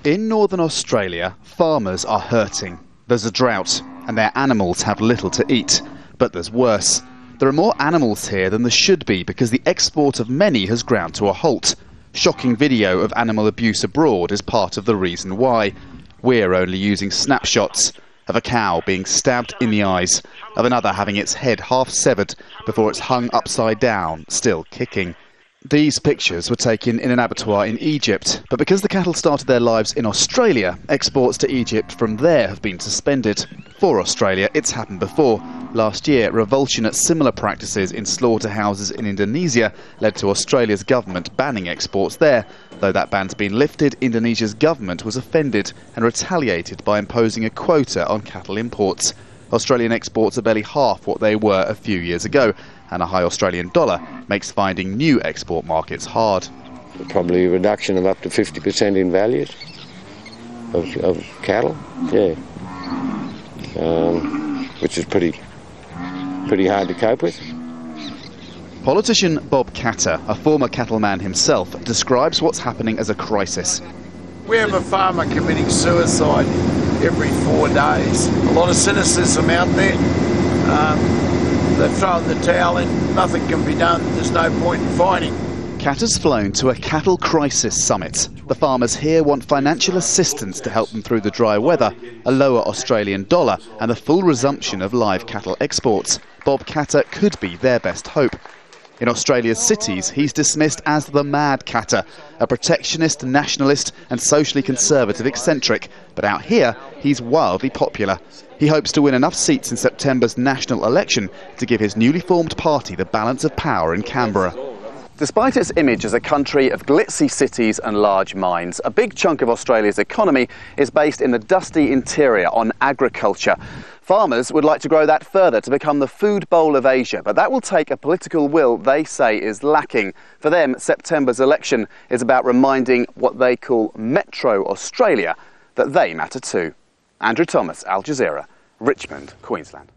In northern Australia, farmers are hurting. There's a drought and their animals have little to eat. But there's worse. There are more animals here than there should be because the export of many has ground to a halt. Shocking video of animal abuse abroad is part of the reason why. We're only using snapshots of a cow being stabbed in the eyes, of another having its head half severed before it's hung upside down, still kicking. These pictures were taken in an abattoir in Egypt, but because the cattle started their lives in Australia, exports to Egypt from there have been suspended. For Australia, it's happened before. Last year, revulsion at similar practices in slaughterhouses in Indonesia led to Australia's government banning exports there. Though that ban's been lifted, Indonesia's government was offended and retaliated by imposing a quota on cattle imports. Australian exports are barely half what they were a few years ago, and a high Australian dollar makes finding new export markets hard. Probably a reduction of up to 50% in values of cattle, yeah, which is pretty hard to cope with. Politician Bob Katter, a former cattleman himself, describes what's happening as a crisis. We have a farmer committing suicide every 4 days. A lot of cynicism out there. They've thrown the towel in, nothing can be done, there's no point in fighting. Katter's flown to a cattle crisis summit. The farmers here want financial assistance to help them through the dry weather, a lower Australian dollar and the full resumption of live cattle exports. Bob Katter could be their best hope. In Australia's cities, he's dismissed as the mad Katter, a protectionist, nationalist and socially conservative eccentric. But out here, he's wildly popular. He hopes to win enough seats in September's national election to give his newly formed party the balance of power in Canberra. Despite its image as a country of glitzy cities and large mines, a big chunk of Australia's economy is based in the dusty interior on agriculture. Farmers would like to grow that further to become the food bowl of Asia, but that will take a political will they say is lacking. For them, September's election is about reminding what they call Metro Australia that they matter too. Andrew Thomas, Al Jazeera, Richmond, Queensland.